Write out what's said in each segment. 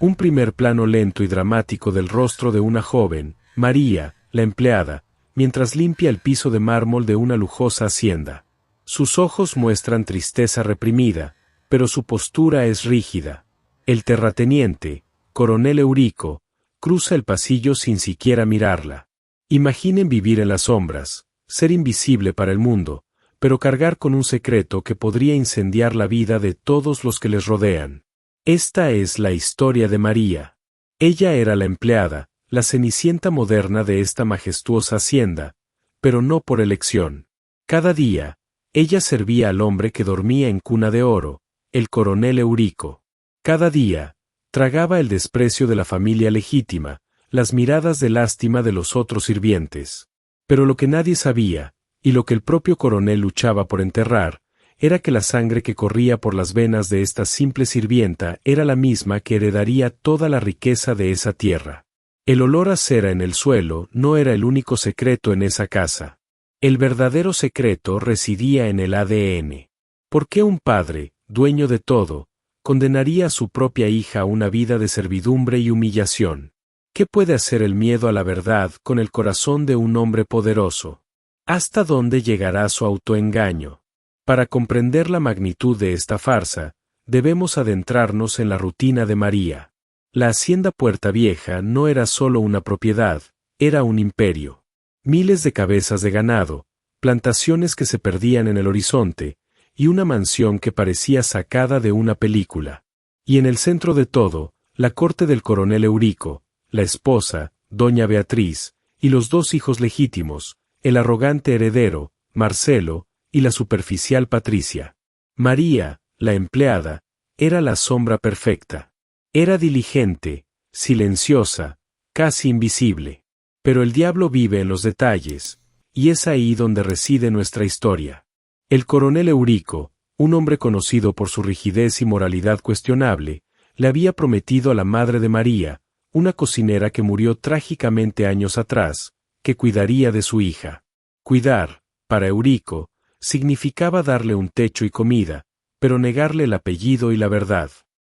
Un primer plano lento y dramático del rostro de una joven, María, la empleada, mientras limpia el piso de mármol de una lujosa hacienda. Sus ojos muestran tristeza reprimida, pero su postura es rígida. El terrateniente, coronel Eurico, cruza el pasillo sin siquiera mirarla. Imaginen vivir en las sombras, ser invisible para el mundo, pero cargar con un secreto que podría incendiar la vida de todos los que les rodean. Esta es la historia de María. Ella era la empleada, la cenicienta moderna de esta majestuosa hacienda, pero no por elección. Cada día, ella servía al hombre que dormía en cuna de oro, el coronel Eurico. Cada día, tragaba el desprecio de la familia legítima, las miradas de lástima de los otros sirvientes. Pero lo que nadie sabía, y lo que el propio coronel luchaba por enterrar, era que la sangre que corría por las venas de esta simple sirvienta era la misma que heredaría toda la riqueza de esa tierra. El olor a cera en el suelo no era el único secreto en esa casa. El verdadero secreto residía en el ADN. ¿Por qué un padre, dueño de todo, condenaría a su propia hija a una vida de servidumbre y humillación? ¿Qué puede hacer el miedo a la verdad con el corazón de un hombre poderoso? ¿Hasta dónde llegará su autoengaño? Para comprender la magnitud de esta farsa, debemos adentrarnos en la rutina de María. La hacienda Puerta Vieja no era solo una propiedad, era un imperio. Miles de cabezas de ganado, plantaciones que se perdían en el horizonte, y una mansión que parecía sacada de una película. Y en el centro de todo, la corte del coronel Eurico, la esposa, doña Beatriz, y los dos hijos legítimos, el arrogante heredero, Marcelo, y la superficial Patricia. María, la empleada, era la sombra perfecta. Era diligente, silenciosa, casi invisible. Pero el diablo vive en los detalles, y es ahí donde reside nuestra historia. El coronel Eurico, un hombre conocido por su rigidez y moralidad cuestionable, le había prometido a la madre de María, una cocinera que murió trágicamente años atrás, que cuidaría de su hija. Cuidar, para Eurico, significaba darle un techo y comida, pero negarle el apellido y la verdad.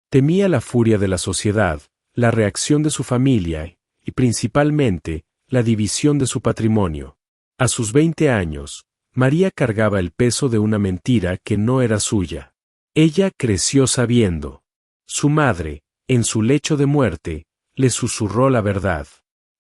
Temía la furia de la sociedad, la reacción de su familia y, principalmente, la división de su patrimonio. A sus 20 años, María cargaba el peso de una mentira que no era suya. Ella creció sabiendo. Su madre, en su lecho de muerte, le susurró la verdad.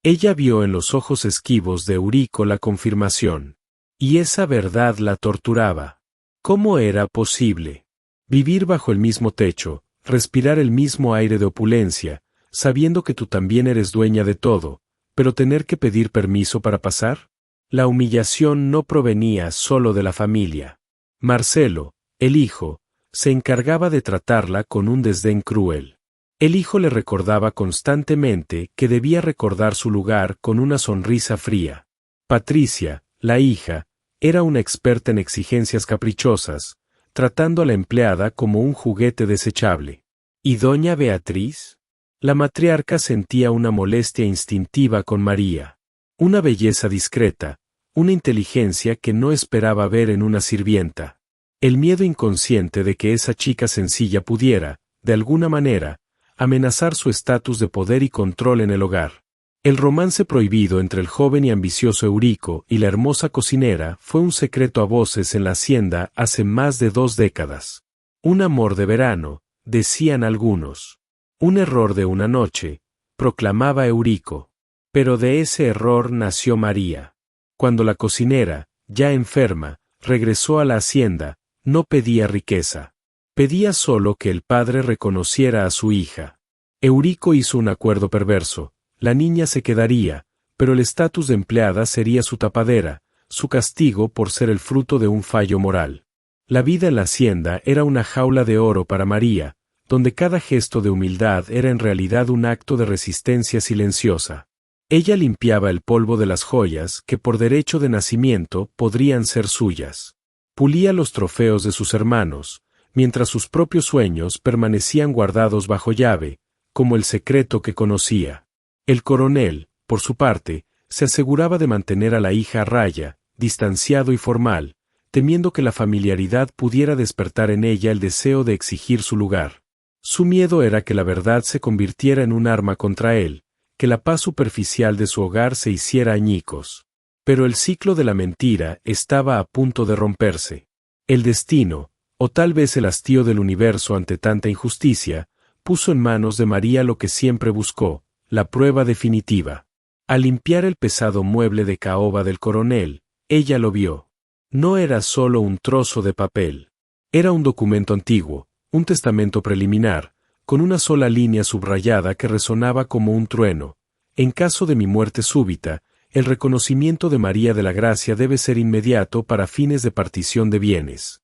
Ella vio en los ojos esquivos de Eurico la confirmación. Y esa verdad la torturaba. ¿Cómo era posible? Vivir bajo el mismo techo, respirar el mismo aire de opulencia, sabiendo que tú también eres dueña de todo, pero tener que pedir permiso para pasar. La humillación no provenía solo de la familia. Marcelo, el hijo, se encargaba de tratarla con un desdén cruel. El hijo le recordaba constantemente que debía recordar su lugar con una sonrisa fría. Patricia, la hija, era una experta en exigencias caprichosas, tratando a la empleada como un juguete desechable. ¿Y doña Beatriz? La matriarca sentía una molestia instintiva con María. Una belleza discreta, una inteligencia que no esperaba ver en una sirvienta. El miedo inconsciente de que esa chica sencilla pudiera, de alguna manera, amenazar su estatus de poder y control en el hogar. El romance prohibido entre el joven y ambicioso Eurico y la hermosa cocinera fue un secreto a voces en la hacienda hace más de 2 décadas. Un amor de verano, decían algunos. Un error de una noche, proclamaba Eurico. Pero de ese error nació María. Cuando la cocinera, ya enferma, regresó a la hacienda, no pedía riqueza. Pedía solo que el padre reconociera a su hija. Eurico hizo un acuerdo perverso. La niña se quedaría, pero el estatus de empleada sería su tapadera, su castigo por ser el fruto de un fallo moral. La vida en la hacienda era una jaula de oro para María, donde cada gesto de humildad era en realidad un acto de resistencia silenciosa. Ella limpiaba el polvo de las joyas que por derecho de nacimiento podrían ser suyas. Pulía los trofeos de sus hermanos, mientras sus propios sueños permanecían guardados bajo llave, como el secreto que conocía. El coronel, por su parte, se aseguraba de mantener a la hija a raya, distanciado y formal, temiendo que la familiaridad pudiera despertar en ella el deseo de exigir su lugar. Su miedo era que la verdad se convirtiera en un arma contra él, que la paz superficial de su hogar se hiciera añicos. Pero el ciclo de la mentira estaba a punto de romperse. El destino, o tal vez el hastío del universo ante tanta injusticia, puso en manos de María lo que siempre buscó, la prueba definitiva. Al limpiar el pesado mueble de caoba del coronel, ella lo vio. No era solo un trozo de papel. Era un documento antiguo, un testamento preliminar, con una sola línea subrayada que resonaba como un trueno. En caso de mi muerte súbita, el reconocimiento de María de la Gracia debe ser inmediato para fines de partición de bienes.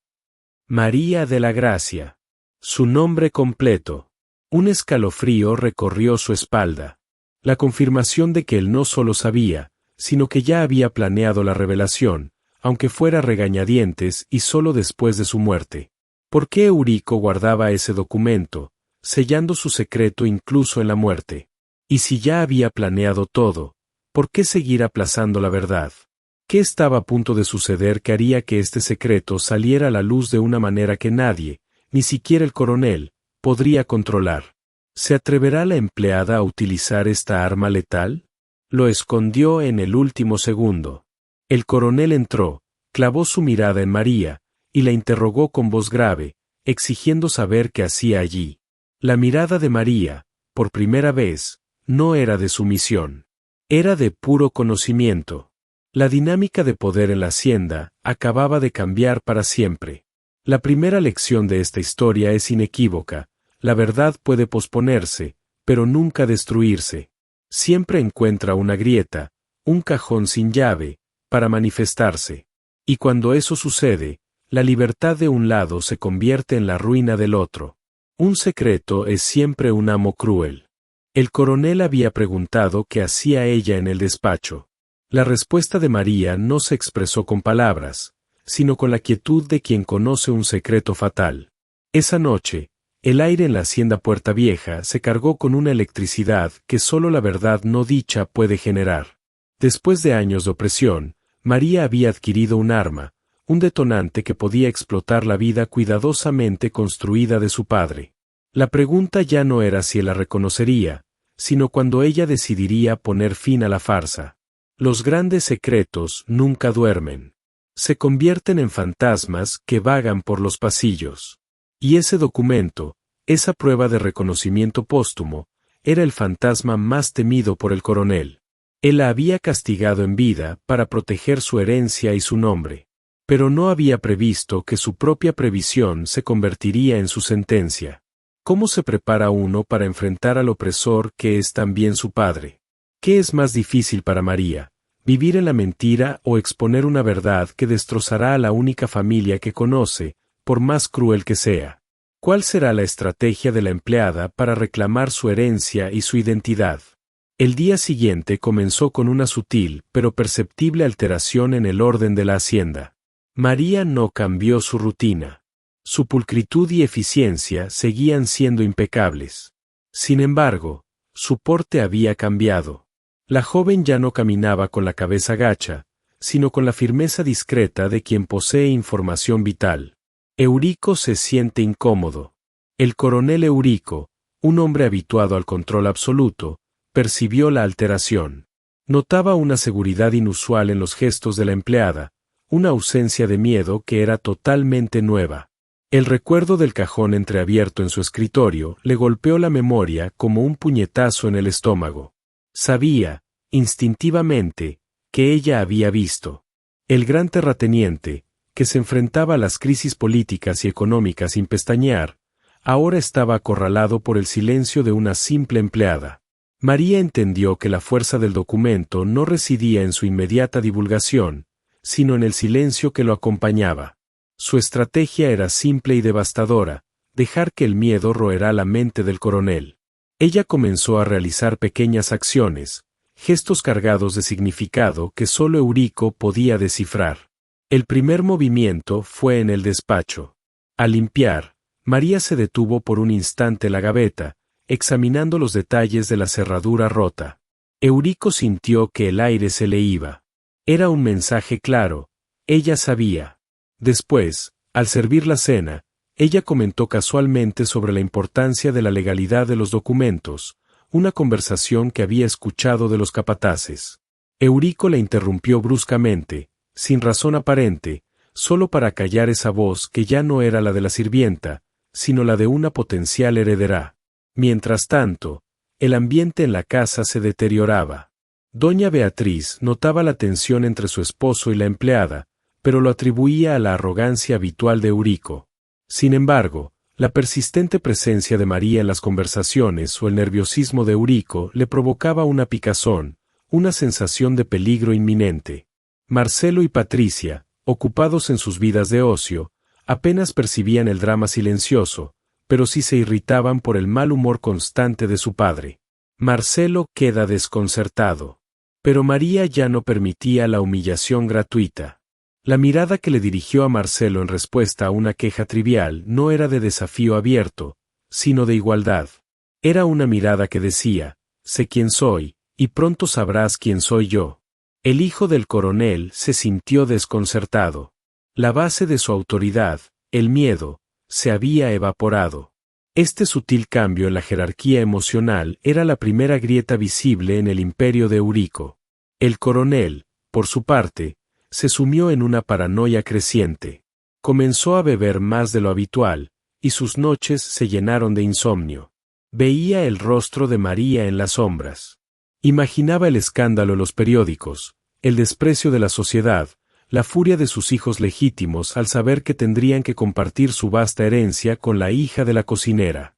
María de la Gracia. Su nombre completo. Un escalofrío recorrió su espalda. La confirmación de que él no solo sabía, sino que ya había planeado la revelación, aunque fuera a regañadientes y solo después de su muerte. ¿Por qué Eurico guardaba ese documento, sellando su secreto incluso en la muerte? Y si ya había planeado todo, ¿por qué seguir aplazando la verdad? ¿Qué estaba a punto de suceder que haría que este secreto saliera a la luz de una manera que nadie, ni siquiera el coronel, podría controlar? ¿Se atreverá la empleada a utilizar esta arma letal? Lo escondió en el último segundo. El coronel entró, clavó su mirada en María, y la interrogó con voz grave, exigiendo saber qué hacía allí. La mirada de María, por primera vez, no era de sumisión. Era de puro conocimiento. La dinámica de poder en la hacienda acababa de cambiar para siempre. La primera lección de esta historia es inequívoca: la verdad puede posponerse, pero nunca destruirse. Siempre encuentra una grieta, un cajón sin llave, para manifestarse. Y cuando eso sucede, la libertad de un lado se convierte en la ruina del otro. Un secreto es siempre un amo cruel. El coronel había preguntado qué hacía ella en el despacho. La respuesta de María no se expresó con palabras, sino con la quietud de quien conoce un secreto fatal. Esa noche, el aire en la hacienda Puerta Vieja se cargó con una electricidad que solo la verdad no dicha puede generar. Después de años de opresión, María había adquirido un arma, un detonante que podía explotar la vida cuidadosamente construida de su padre. La pregunta ya no era si él la reconocería, sino cuando ella decidiría poner fin a la farsa. Los grandes secretos nunca duermen. Se convierten en fantasmas que vagan por los pasillos. Y ese documento, esa prueba de reconocimiento póstumo, era el fantasma más temido por el coronel. Él la había castigado en vida para proteger su herencia y su nombre. Pero no había previsto que su propia previsión se convertiría en su sentencia. ¿Cómo se prepara uno para enfrentar al opresor que es también su padre? ¿Qué es más difícil para María, vivir en la mentira o exponer una verdad que destrozará a la única familia que conoce, por más cruel que sea? ¿Cuál será la estrategia de la empleada para reclamar su herencia y su identidad? El día siguiente comenzó con una sutil pero perceptible alteración en el orden de la hacienda. María no cambió su rutina. Su pulcritud y eficiencia seguían siendo impecables. Sin embargo, su porte había cambiado. La joven ya no caminaba con la cabeza gacha, sino con la firmeza discreta de quien posee información vital. Eurico se siente incómodo. El coronel Eurico, un hombre habituado al control absoluto, percibió la alteración. Notaba una seguridad inusual en los gestos de la empleada, una ausencia de miedo que era totalmente nueva. El recuerdo del cajón entreabierto en su escritorio le golpeó la memoria como un puñetazo en el estómago. Sabía, instintivamente, que ella había visto. El gran terrateniente, que se enfrentaba a las crisis políticas y económicas sin pestañear, ahora estaba acorralado por el silencio de una simple empleada. María entendió que la fuerza del documento no residía en su inmediata divulgación, sino en el silencio que lo acompañaba. Su estrategia era simple y devastadora: dejar que el miedo roerá la mente del coronel. Ella comenzó a realizar pequeñas acciones, gestos cargados de significado que solo Eurico podía descifrar. El primer movimiento fue en el despacho. Al limpiar, María se detuvo por un instante la gaveta, examinando los detalles de la cerradura rota. Eurico sintió que el aire se le iba. Era un mensaje claro, ella sabía. Después, al servir la cena, Ella comentó casualmente sobre la importancia de la legalidad de los documentos, una conversación que había escuchado de los capataces. Eurico la interrumpió bruscamente, sin razón aparente, solo para callar esa voz que ya no era la de la sirvienta, sino la de una potencial heredera. Mientras tanto, el ambiente en la casa se deterioraba. Doña Beatriz notaba la tensión entre su esposo y la empleada, pero lo atribuía a la arrogancia habitual de Eurico. Sin embargo, la persistente presencia de María en las conversaciones o el nerviosismo de Eurico le provocaba una picazón, una sensación de peligro inminente. Marcelo y Patricia, ocupados en sus vidas de ocio, apenas percibían el drama silencioso, pero sí se irritaban por el mal humor constante de su padre. Marcelo queda desconcertado. Pero María ya no permitía la humillación gratuita. La mirada que le dirigió a Marcelo en respuesta a una queja trivial no era de desafío abierto, sino de igualdad. Era una mirada que decía, sé quién soy, y pronto sabrás quién soy yo. El hijo del coronel se sintió desconcertado. La base de su autoridad, el miedo, se había evaporado. Este sutil cambio en la jerarquía emocional era la primera grieta visible en el imperio de Eurico. El coronel, por su parte, se sumió en una paranoia creciente. Comenzó a beber más de lo habitual, y sus noches se llenaron de insomnio. Veía el rostro de María en las sombras. Imaginaba el escándalo en los periódicos, el desprecio de la sociedad, la furia de sus hijos legítimos al saber que tendrían que compartir su vasta herencia con la hija de la cocinera.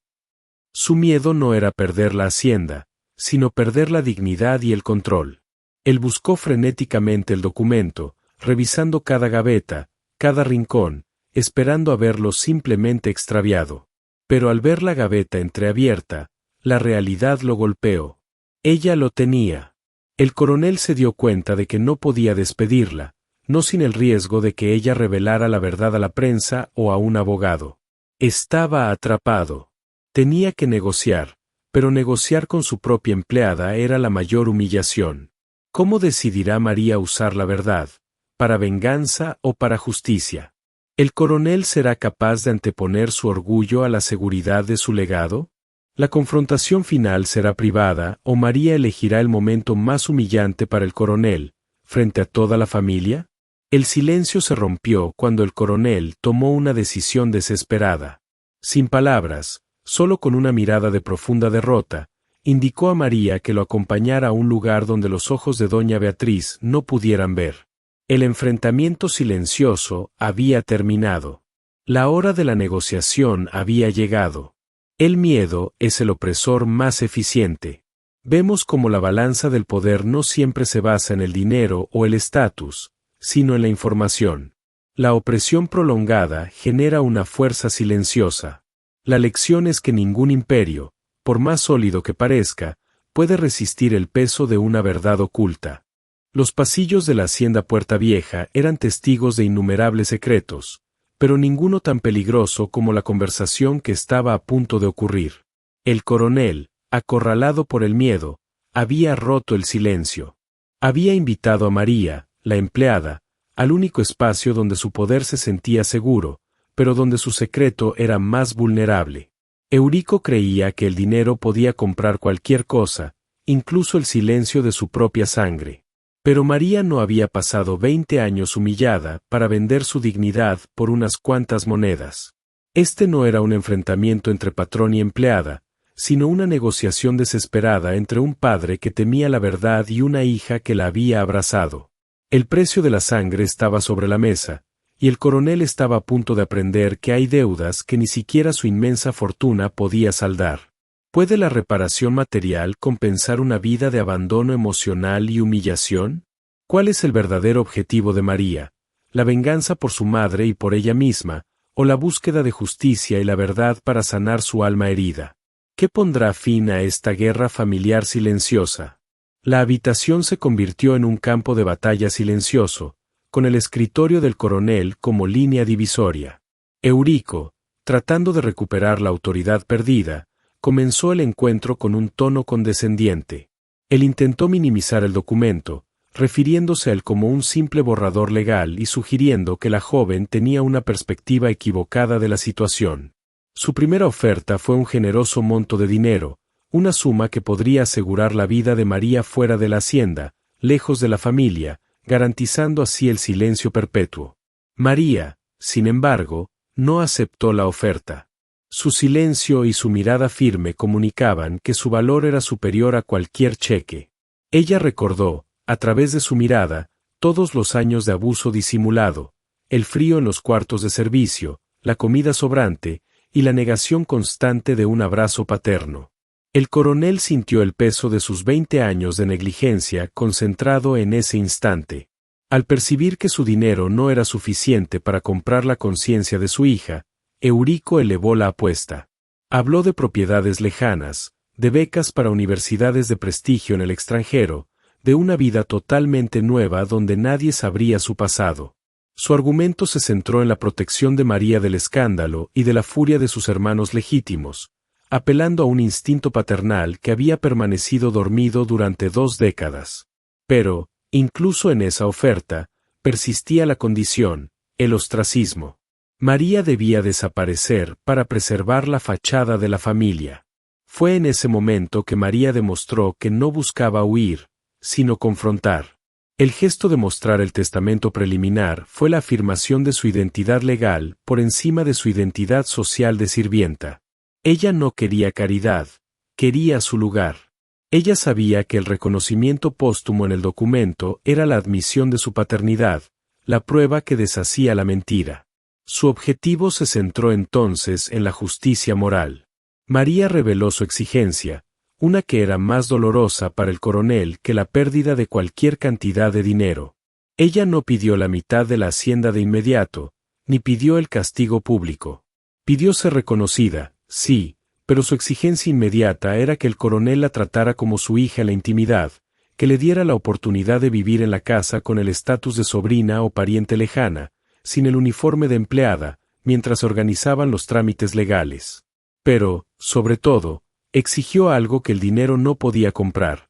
Su miedo no era perder la hacienda, sino perder la dignidad y el control. Él buscó frenéticamente el documento, revisando cada gaveta, cada rincón, esperando haberlo simplemente extraviado. Pero al ver la gaveta entreabierta, la realidad lo golpeó. Ella lo tenía. El coronel se dio cuenta de que no podía despedirla, no sin el riesgo de que ella revelara la verdad a la prensa o a un abogado. Estaba atrapado. Tenía que negociar, pero negociar con su propia empleada era la mayor humillación. ¿Cómo decidirá María usar la verdad? ¿Para venganza o para justicia? ¿El coronel será capaz de anteponer su orgullo a la seguridad de su legado? ¿La confrontación final será privada o María elegirá el momento más humillante para el coronel, frente a toda la familia? El silencio se rompió cuando el coronel tomó una decisión desesperada. Sin palabras, solo con una mirada de profunda derrota, indicó a María que lo acompañara a un lugar donde los ojos de doña Beatriz no pudieran ver. El enfrentamiento silencioso había terminado. La hora de la negociación había llegado. El miedo es el opresor más eficiente. Vemos cómo la balanza del poder no siempre se basa en el dinero o el estatus, sino en la información. La opresión prolongada genera una fuerza silenciosa. La lección es que ningún imperio, por más sólido que parezca, puede resistir el peso de una verdad oculta. Los pasillos de la hacienda Puerta Vieja eran testigos de innumerables secretos, pero ninguno tan peligroso como la conversación que estaba a punto de ocurrir. El coronel, acorralado por el miedo, había roto el silencio. Había invitado a María, la empleada, al único espacio donde su poder se sentía seguro, pero donde su secreto era más vulnerable. Eurico creía que el dinero podía comprar cualquier cosa, incluso el silencio de su propia sangre. Pero María no había pasado 20 años humillada para vender su dignidad por unas cuantas monedas. Este no era un enfrentamiento entre patrón y empleada, sino una negociación desesperada entre un padre que temía la verdad y una hija que la había abrazado. El precio de la sangre estaba sobre la mesa, y el coronel estaba a punto de aprender que hay deudas que ni siquiera su inmensa fortuna podía saldar. ¿Puede la reparación material compensar una vida de abandono emocional y humillación? ¿Cuál es el verdadero objetivo de María? ¿La venganza por su madre y por ella misma, o la búsqueda de justicia y la verdad para sanar su alma herida? ¿Qué pondrá fin a esta guerra familiar silenciosa? La habitación se convirtió en un campo de batalla silencioso, con el escritorio del coronel como línea divisoria. Eurico, tratando de recuperar la autoridad perdida, comenzó el encuentro con un tono condescendiente. Él intentó minimizar el documento, refiriéndose a él como un simple borrador legal y sugiriendo que la joven tenía una perspectiva equivocada de la situación. Su primera oferta fue un generoso monto de dinero, una suma que podría asegurar la vida de María fuera de la hacienda, lejos de la familia, garantizando así el silencio perpetuo. María, sin embargo, no aceptó la oferta. Su silencio y su mirada firme comunicaban que su valor era superior a cualquier cheque. Ella recordó, a través de su mirada, todos los años de abuso disimulado, el frío en los cuartos de servicio, la comida sobrante, y la negación constante de un abrazo paterno. El coronel sintió el peso de sus 20 años de negligencia concentrado en ese instante. Al percibir que su dinero no era suficiente para comprar la conciencia de su hija, Eurico elevó la apuesta. Habló de propiedades lejanas, de becas para universidades de prestigio en el extranjero, de una vida totalmente nueva donde nadie sabría su pasado. Su argumento se centró en la protección de María del escándalo y de la furia de sus hermanos legítimos, apelando a un instinto paternal que había permanecido dormido durante 2 décadas. Pero, incluso en esa oferta, persistía la condición, el ostracismo. María debía desaparecer para preservar la fachada de la familia. Fue en ese momento que María demostró que no buscaba huir, sino confrontar. El gesto de mostrar el testamento preliminar fue la afirmación de su identidad legal por encima de su identidad social de sirvienta. Ella no quería caridad, quería su lugar. Ella sabía que el reconocimiento póstumo en el documento era la admisión de su paternidad, la prueba que deshacía la mentira. Su objetivo se centró entonces en la justicia moral. María reveló su exigencia, una que era más dolorosa para el coronel que la pérdida de cualquier cantidad de dinero. Ella no pidió la mitad de la hacienda de inmediato, ni pidió el castigo público. Pidió ser reconocida, sí, pero su exigencia inmediata era que el coronel la tratara como su hija en la intimidad, que le diera la oportunidad de vivir en la casa con el estatus de sobrina o pariente lejana, sin el uniforme de empleada, mientras organizaban los trámites legales. Pero, sobre todo, exigió algo que el dinero no podía comprar: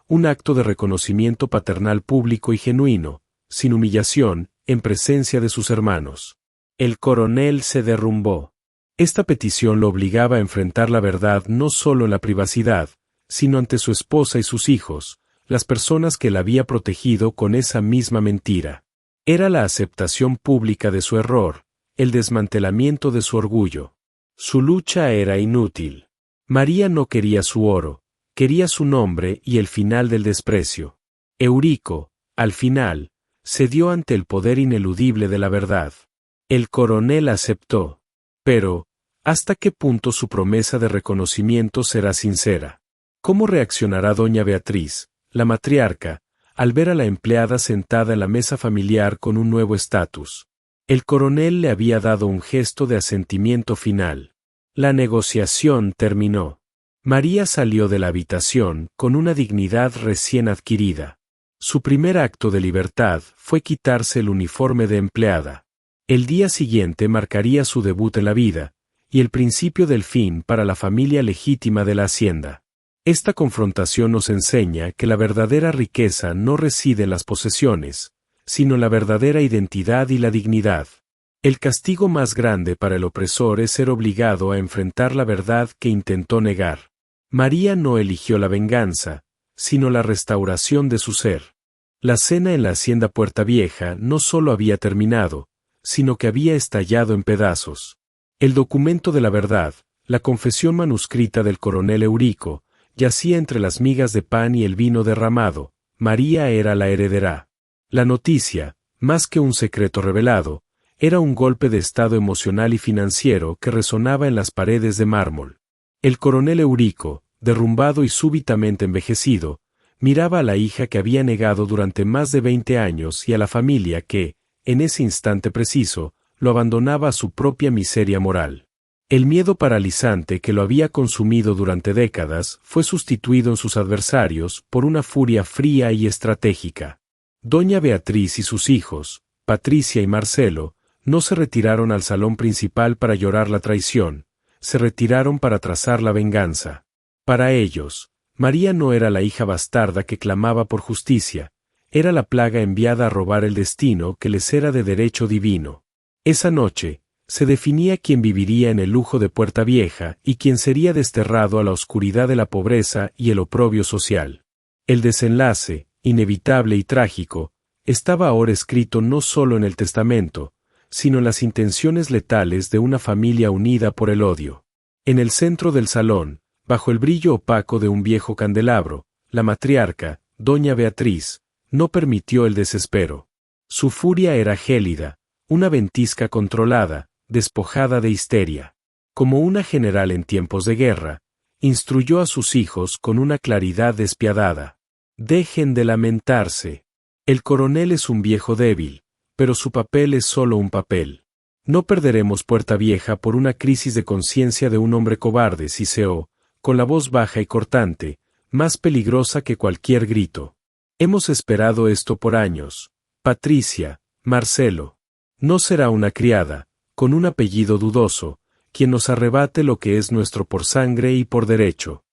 un acto de reconocimiento paternal público y genuino, sin humillación, en presencia de sus hermanos. El coronel se derrumbó. Esta petición lo obligaba a enfrentar la verdad no solo en la privacidad, sino ante su esposa y sus hijos, las personas que la había protegido con esa misma mentira. Era la aceptación pública de su error, el desmantelamiento de su orgullo. Su lucha era inútil. María no quería su oro, quería su nombre y el final del desprecio. Eurico, al final, cedió ante el poder ineludible de la verdad. El coronel aceptó. Pero, ¿hasta qué punto su promesa de reconocimiento será sincera? ¿Cómo reaccionará doña Beatriz, la matriarca, al ver a la empleada sentada en la mesa familiar con un nuevo estatus? El coronel le había dado un gesto de asentimiento final. La negociación terminó. María salió de la habitación con una dignidad recién adquirida. Su primer acto de libertad fue quitarse el uniforme de empleada. El día siguiente marcaría su debut en la vida, y el principio del fin para la familia legítima de la hacienda. Esta confrontación nos enseña que la verdadera riqueza no reside en las posesiones, sino en la verdadera identidad y la dignidad. El castigo más grande para el opresor es ser obligado a enfrentar la verdad que intentó negar. María no eligió la venganza, sino la restauración de su ser. La cena en la hacienda Puerta Vieja no solo había terminado, sino que había estallado en pedazos. El documento de la verdad, la confesión manuscrita del coronel Eurico, yacía entre las migas de pan y el vino derramado. María era la heredera. La noticia, más que un secreto revelado, era un golpe de estado emocional y financiero que resonaba en las paredes de mármol. El coronel Eurico, derrumbado y súbitamente envejecido, miraba a la hija que había negado durante más de 20 años y a la familia que, en ese instante preciso, lo abandonaba a su propia miseria moral. El miedo paralizante que lo había consumido durante décadas fue sustituido en sus adversarios por una furia fría y estratégica. Doña Beatriz y sus hijos, Patricia y Marcelo, no se retiraron al salón principal para llorar la traición, se retiraron para trazar la venganza. Para ellos, María no era la hija bastarda que clamaba por justicia, Era la plaga enviada a robar el destino que les era de derecho divino. Esa noche, se definía quién viviría en el lujo de Puerta Vieja y quién sería desterrado a la oscuridad de la pobreza y el oprobio social. El desenlace, inevitable y trágico, estaba ahora escrito no solo en el testamento, sino en las intenciones letales de una familia unida por el odio. En el centro del salón, bajo el brillo opaco de un viejo candelabro, la matriarca, doña Beatriz, no permitió el desespero. Su furia era gélida, una ventisca controlada, despojada de histeria. Como una general en tiempos de guerra, instruyó a sus hijos con una claridad despiadada. Dejen de lamentarse. El coronel es un viejo débil, pero su papel es solo un papel. No perderemos Puerta Vieja por una crisis de conciencia de un hombre cobarde, siseó, con la voz baja y cortante, más peligrosa que cualquier grito. Hemos esperado esto por años. Patricia, Marcelo. No será una criada, con un apellido dudoso, quien nos arrebate lo que es nuestro por sangre y por derecho.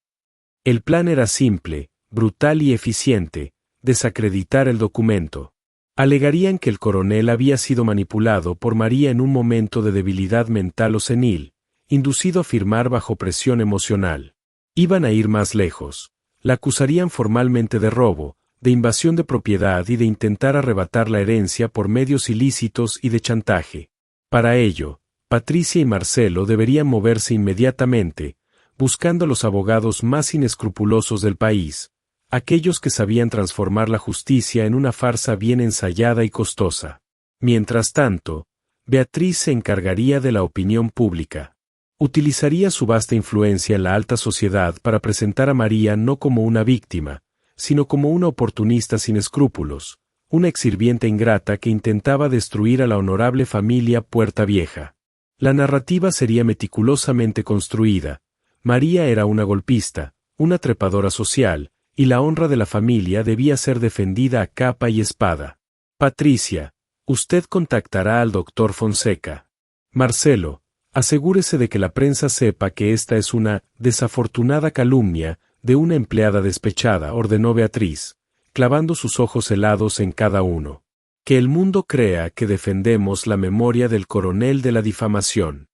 El plan era simple, brutal y eficiente: desacreditar el documento. Alegarían que el coronel había sido manipulado por María en un momento de debilidad mental o senil, inducido a firmar bajo presión emocional. Iban a ir más lejos. La acusarían formalmente de robo, de invasión de propiedad y de intentar arrebatar la herencia por medios ilícitos y de chantaje. Para ello, Patricia y Marcelo deberían moverse inmediatamente, buscando a los abogados más inescrupulosos del país, aquellos que sabían transformar la justicia en una farsa bien ensayada y costosa. Mientras tanto, Beatriz se encargaría de la opinión pública. Utilizaría su vasta influencia en la alta sociedad para presentar a María no como una víctima, sino como una oportunista sin escrúpulos, una exsirvienta ingrata que intentaba destruir a la honorable familia Puerta Vieja. La narrativa sería meticulosamente construida. María era una golpista, una trepadora social, y la honra de la familia debía ser defendida a capa y espada. Patricia, usted contactará al doctor Fonseca. Marcelo, asegúrese de que la prensa sepa que esta es una desafortunada calumnia de una empleada despechada, ordenó Beatriz, clavando sus ojos helados en cada uno. Que el mundo crea que defendemos la memoria del coronel de la difamación.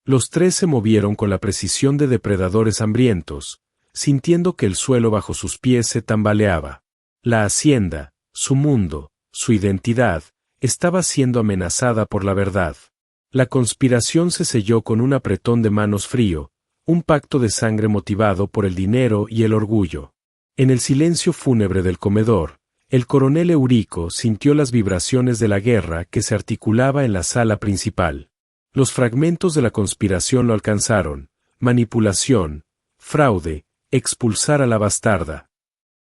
Los tres se movieron con la precisión de depredadores hambrientos, sintiendo que el suelo bajo sus pies se tambaleaba. La hacienda, su mundo, su identidad, estaba siendo amenazada por la verdad. La conspiración se selló con un apretón de manos frío, un pacto de sangre motivado por el dinero y el orgullo. En el silencio fúnebre del comedor, el coronel Eurico sintió las vibraciones de la guerra que se articulaba en la sala principal. Los fragmentos de la conspiración lo alcanzaron: manipulación, fraude, expulsar a la bastarda.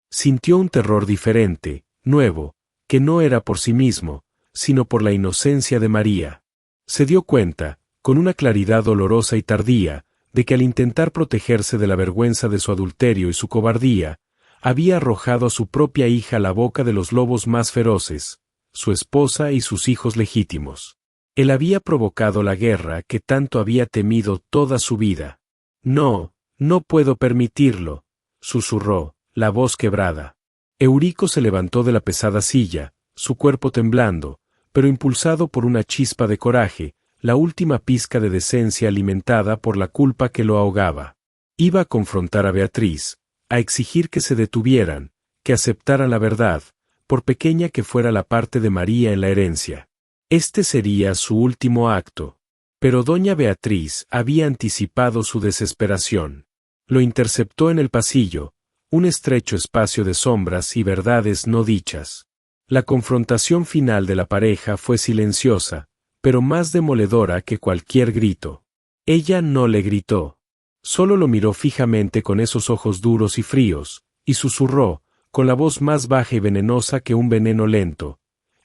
Sintió un terror diferente, nuevo, que no era por sí mismo, sino por la inocencia de María. Se dio cuenta, con una claridad dolorosa y tardía, de que al intentar protegerse de la vergüenza de su adulterio y su cobardía, había arrojado a su propia hija a la boca de los lobos más feroces, su esposa y sus hijos legítimos. Él había provocado la guerra que tanto había temido toda su vida. No, no puedo permitirlo, susurró, la voz quebrada. Eurico se levantó de la pesada silla, su cuerpo temblando, pero impulsado por una chispa de coraje, la última pizca de decencia alimentada por la culpa que lo ahogaba. Iba a confrontar a Beatriz, a exigir que se detuvieran, que aceptaran la verdad, por pequeña que fuera la parte de María en la herencia. Este sería su último acto. Pero doña Beatriz había anticipado su desesperación. Lo interceptó en el pasillo, un estrecho espacio de sombras y verdades no dichas. La confrontación final de la pareja fue silenciosa, pero más demoledora que cualquier grito. Ella no le gritó. Solo lo miró fijamente con esos ojos duros y fríos, y susurró, con la voz más baja y venenosa que un veneno lento: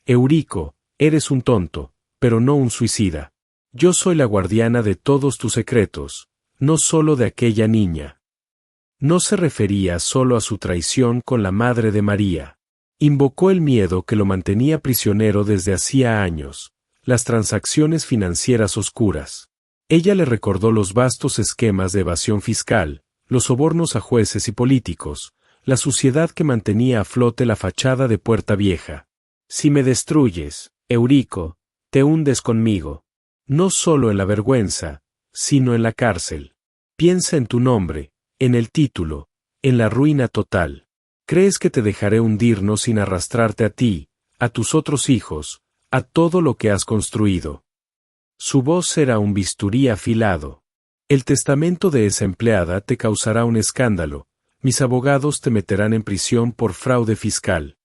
Eurico, eres un tonto, pero no un suicida. Yo soy la guardiana de todos tus secretos, no solo de aquella niña. No se refería solo a su traición con la madre de María. Invocó el miedo que lo mantenía prisionero desde hacía años: las transacciones financieras oscuras. Ella le recordó los vastos esquemas de evasión fiscal, los sobornos a jueces y políticos, la suciedad que mantenía a flote la fachada de Puerta Vieja. Si me destruyes, Eurico, te hundes conmigo. No solo en la vergüenza, sino en la cárcel. Piensa en tu nombre, en el título, en la ruina total. ¿Crees que te dejaré hundirnos sin arrastrarte a ti, a tus otros hijos, a todo lo que has construido? Su voz era un bisturí afilado. El testamento de esa empleada te causará un escándalo. Mis abogados te meterán en prisión por fraude fiscal.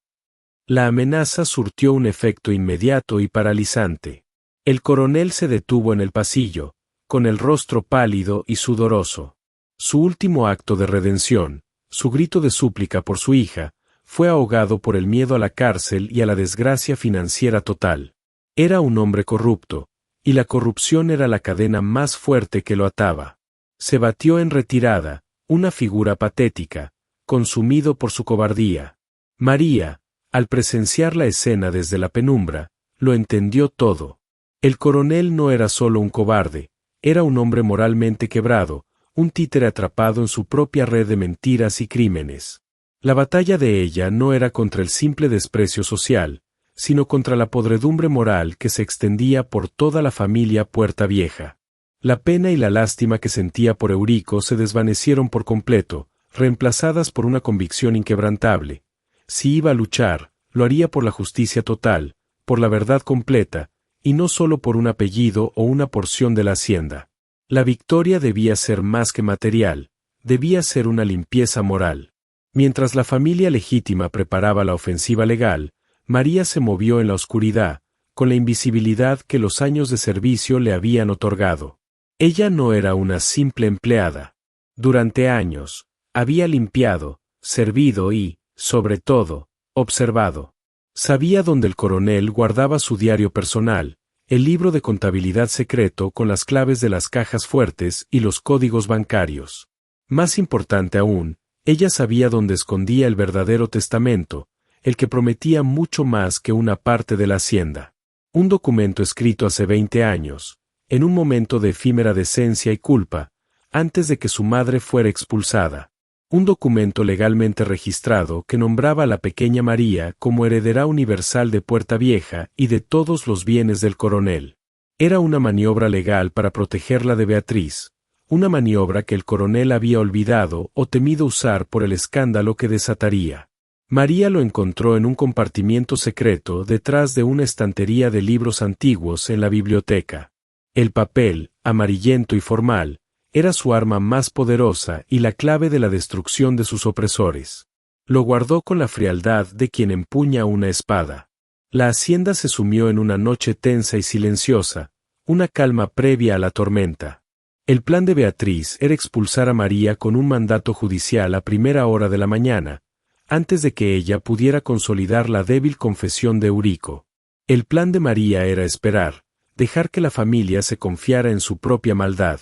La amenaza surtió un efecto inmediato y paralizante. El coronel se detuvo en el pasillo, con el rostro pálido y sudoroso. Su último acto de redención, su grito de súplica por su hija, fue ahogado por el miedo a la cárcel y a la desgracia financiera total. Era un hombre corrupto, y la corrupción era la cadena más fuerte que lo ataba. Se batió en retirada, una figura patética, consumido por su cobardía. María, al presenciar la escena desde la penumbra, lo entendió todo. El coronel no era solo un cobarde, era un hombre moralmente quebrado, un títere atrapado en su propia red de mentiras y crímenes. La batalla de ella no era contra el simple desprecio social, sino contra la podredumbre moral que se extendía por toda la familia Puerta Vieja. La pena y la lástima que sentía por Eurico se desvanecieron por completo, reemplazadas por una convicción inquebrantable. Si iba a luchar, lo haría por la justicia total, por la verdad completa, y no solo por un apellido o una porción de la hacienda. La victoria debía ser más que material, debía ser una limpieza moral. Mientras la familia legítima preparaba la ofensiva legal, María se movió en la oscuridad, con la invisibilidad que los años de servicio le habían otorgado. Ella no era una simple empleada. Durante años, había limpiado, servido y, sobre todo, observado. Sabía dónde el coronel guardaba su diario personal, el libro de contabilidad secreto con las claves de las cajas fuertes y los códigos bancarios. Más importante aún, ella sabía dónde escondía el verdadero testamento, el que prometía mucho más que una parte de la hacienda. Un documento escrito hace 20 años, en un momento de efímera decencia y culpa, antes de que su madre fuera expulsada. Un documento legalmente registrado que nombraba a la pequeña María como heredera universal de Puerta Vieja y de todos los bienes del coronel. Era una maniobra legal para protegerla de Beatriz, una maniobra que el coronel había olvidado o temido usar por el escándalo que desataría. María lo encontró en un compartimiento secreto detrás de una estantería de libros antiguos en la biblioteca. El papel, amarillento y formal, era su arma más poderosa y la clave de la destrucción de sus opresores. Lo guardó con la frialdad de quien empuña una espada. La hacienda se sumió en una noche tensa y silenciosa, una calma previa a la tormenta. El plan de Beatriz era expulsar a María con un mandato judicial a primera hora de la mañana, antes de que ella pudiera consolidar la débil confesión de Eurico. El plan de María era esperar, dejar que la familia se confiara en su propia maldad.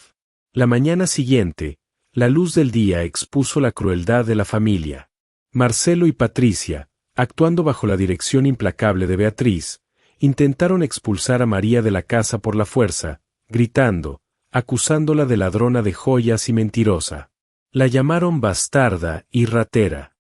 La mañana siguiente, la luz del día expuso la crueldad de la familia. Marcelo y Patricia, actuando bajo la dirección implacable de Beatriz, intentaron expulsar a María de la casa por la fuerza, gritando, acusándola de ladrona de joyas y mentirosa. La llamaron bastarda y ratera.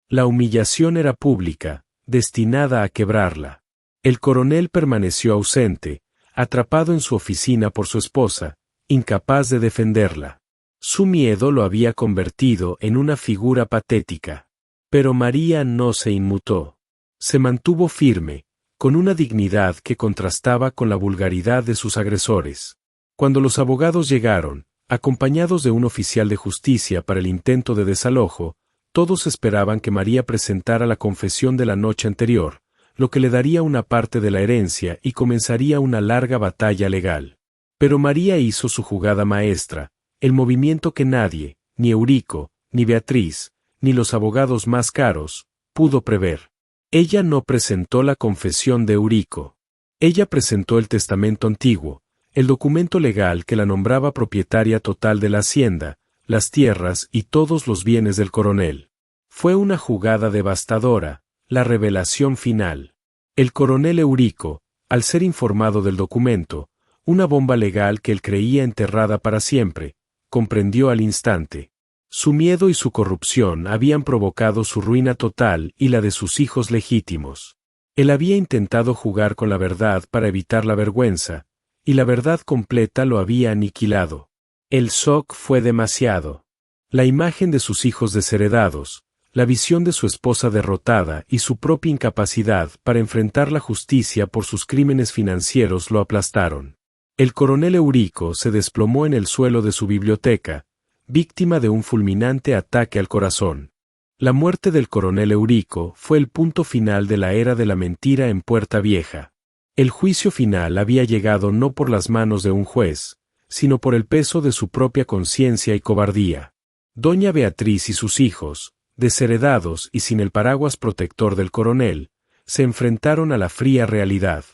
La humillación era pública, destinada a quebrarla. El coronel permaneció ausente, atrapado en su oficina por su esposa, incapaz de defenderla. Su miedo lo había convertido en una figura patética. Pero María no se inmutó. Se mantuvo firme, con una dignidad que contrastaba con la vulgaridad de sus agresores. Cuando los abogados llegaron, acompañados de un oficial de justicia para el intento de desalojo, todos esperaban que María presentara la confesión de la noche anterior, lo que le daría una parte de la herencia y comenzaría una larga batalla legal. Pero María hizo su jugada maestra, el movimiento que nadie, ni Eurico, ni Beatriz, ni los abogados más caros, pudo prever. Ella no presentó la confesión de Eurico. Ella presentó el testamento antiguo, el documento legal que la nombraba propietaria total de la hacienda, las tierras y todos los bienes del coronel. Fue una jugada devastadora, la revelación final. El coronel Eurico, al ser informado del documento, una bomba legal que él creía enterrada para siempre, comprendió al instante. Su miedo y su corrupción habían provocado su ruina total y la de sus hijos legítimos. Él había intentado jugar con la verdad para evitar la vergüenza, y la verdad completa lo había aniquilado. El shock fue demasiado. La imagen de sus hijos desheredados, la visión de su esposa derrotada y su propia incapacidad para enfrentar la justicia por sus crímenes financieros lo aplastaron. El coronel Eurico se desplomó en el suelo de su biblioteca, víctima de un fulminante ataque al corazón. La muerte del coronel Eurico fue el punto final de la era de la mentira en Puerta Vieja. El juicio final había llegado no por las manos de un juez, sino por el peso de su propia conciencia y cobardía. Doña Beatriz y sus hijos, desheredados y sin el paraguas protector del coronel, se enfrentaron a la fría realidad.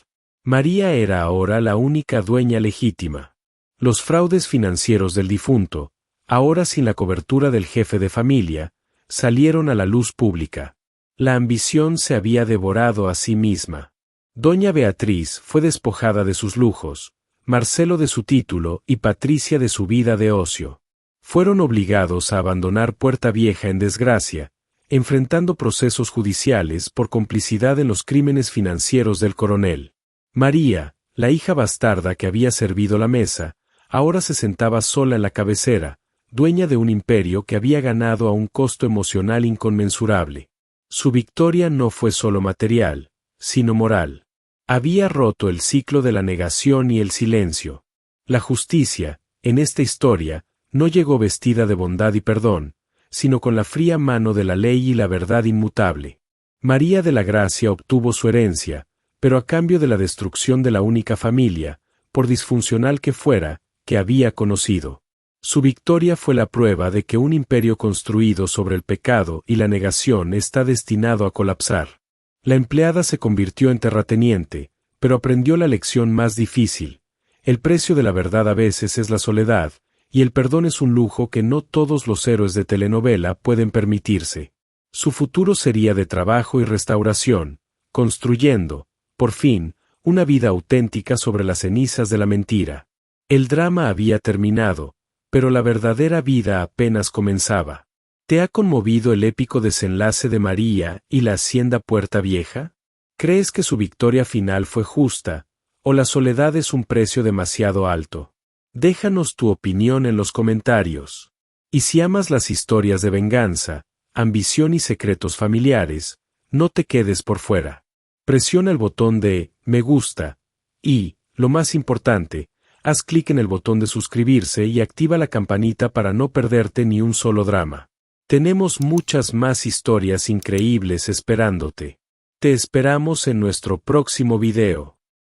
María era ahora la única dueña legítima. Los fraudes financieros del difunto, ahora sin la cobertura del jefe de familia, salieron a la luz pública. La ambición se había devorado a sí misma. Doña Beatriz fue despojada de sus lujos, Marcelo de su título y Patricia de su vida de ocio. Fueron obligados a abandonar Puerta Vieja en desgracia, enfrentando procesos judiciales por complicidad en los crímenes financieros del coronel. María, la hija bastarda que había servido la mesa, ahora se sentaba sola en la cabecera, dueña de un imperio que había ganado a un costo emocional inconmensurable. Su victoria no fue solo material, sino moral. Había roto el ciclo de la negación y el silencio. La justicia, en esta historia, no llegó vestida de bondad y perdón, sino con la fría mano de la ley y la verdad inmutable. María de la Gracia obtuvo su herencia, pero a cambio de la destrucción de la única familia, por disfuncional que fuera, que había conocido. Su victoria fue la prueba de que un imperio construido sobre el pecado y la negación está destinado a colapsar. La empleada se convirtió en terrateniente, pero aprendió la lección más difícil. El precio de la verdad a veces es la soledad, y el perdón es un lujo que no todos los héroes de telenovela pueden permitirse. Su futuro sería de trabajo y restauración, construyendo, por fin, una vida auténtica sobre las cenizas de la mentira. El drama había terminado, pero la verdadera vida apenas comenzaba. ¿Te ha conmovido el épico desenlace de María y la hacienda Puerta Vieja? ¿Crees que su victoria final fue justa, o la soledad es un precio demasiado alto? Déjanos tu opinión en los comentarios. Y si amas las historias de venganza, ambición y secretos familiares, no te quedes por fuera. Presiona el botón de me gusta y, lo más importante, haz clic en el botón de suscribirse y activa la campanita para no perderte ni un solo drama. Tenemos muchas más historias increíbles esperándote. Te esperamos en nuestro próximo video.